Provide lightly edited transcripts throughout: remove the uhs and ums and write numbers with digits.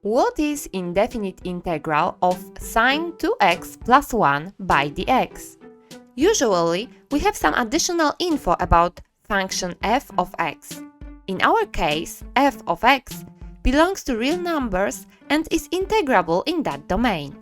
What is indefinite integral of sine 2x plus 1 by dx? Usually, we have some additional info about function f of x. In our case, f of x belongs to real numbers and is integrable in that domain.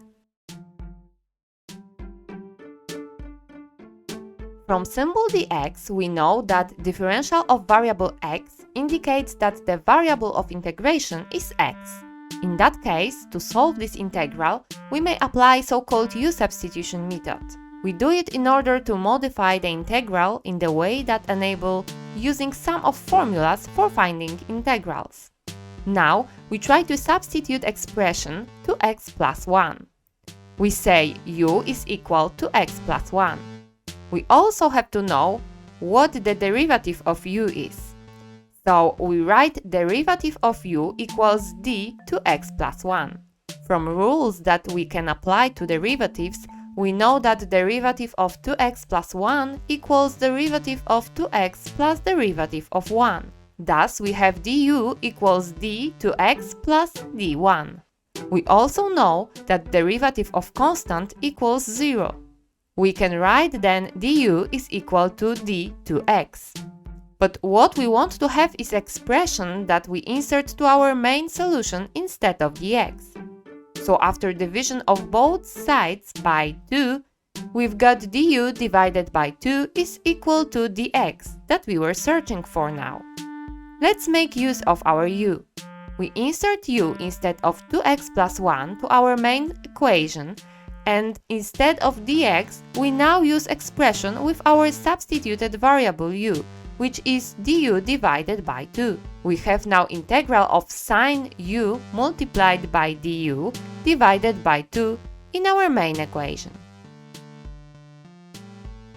From symbol dx, we know that differential of variable x indicates that the variable of integration is x. In that case, to solve this integral, we may apply so-called u-substitution method. We do it in order to modify the integral in the way that enable using sum of formulas for finding integrals. Now, we try to substitute expression 2x plus 1. We say u is equal to x plus 1. We also have to know what the derivative of u is. So we write derivative of u equals d to x plus 1. From rules that we can apply to derivatives, we know that derivative of 2x plus 1 equals derivative of 2x plus derivative of 1. Thus, we have du equals d to x plus d1. We also know that derivative of constant equals 0. We can write then du is equal to d to x. But what we want to have is expression that we insert to our main solution instead of dx. So after division of both sides by 2, we've got du divided by 2 is equal to dx that we were searching for now. Let's make use of our u. We insert u instead of 2x plus 1 to our main equation, and instead of dx, we now use expression with our substituted variable u, which is du divided by 2. We have now integral of sine u multiplied by du divided by 2 in our main equation.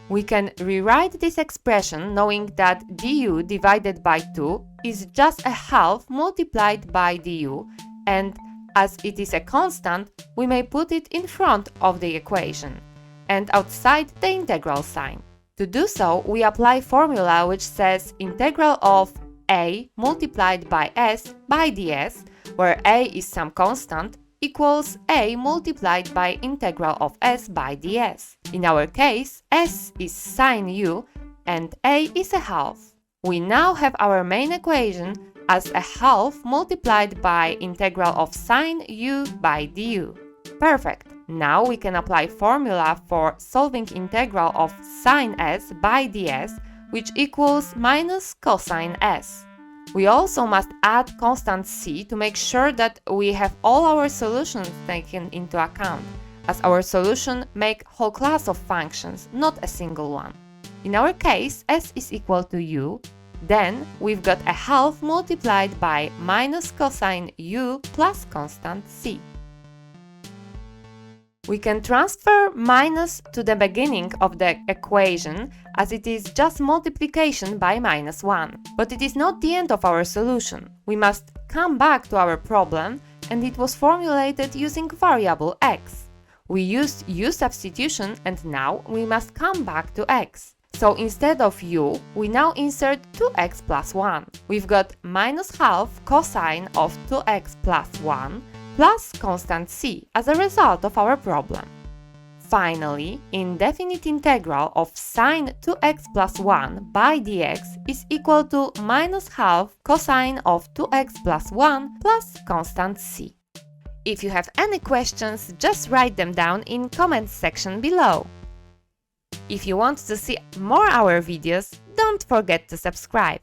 We can rewrite this expression knowing that du divided by 2 is just a half multiplied by du, and as it is a constant, we may put it in front of the equation and outside the integral sign. To do so, we apply formula which says integral of a multiplied by s by ds, where a is some constant, equals a multiplied by integral of s by ds. In our case, s is sine u and a is a half. We now have our main equation as a half multiplied by integral of sine u by du. Perfect! Now we can apply formula for solving integral of sine s by ds, which equals minus cosine s. We also must add constant c to make sure that we have all our solutions taken into account, as our solution make whole class of functions, not a single one. In our case, s is equal to u, then we've got a half multiplied by minus cosine u plus constant c. We can transfer minus to the beginning of the equation as it is just multiplication by minus 1. But it is not the end of our solution. We must come back to our problem, and it was formulated using variable x. We used u substitution, and now we must come back to x. So instead of u, we now insert 2x plus 1. We've got minus half cosine of 2x plus 1 plus constant c as a result of our problem. Finally, indefinite integral of sine 2x plus 1 by dx is equal to minus half cosine of 2x plus 1 plus constant c. If you have any questions, just write them down in comments section below. If you want to see more our videos, don't forget to subscribe.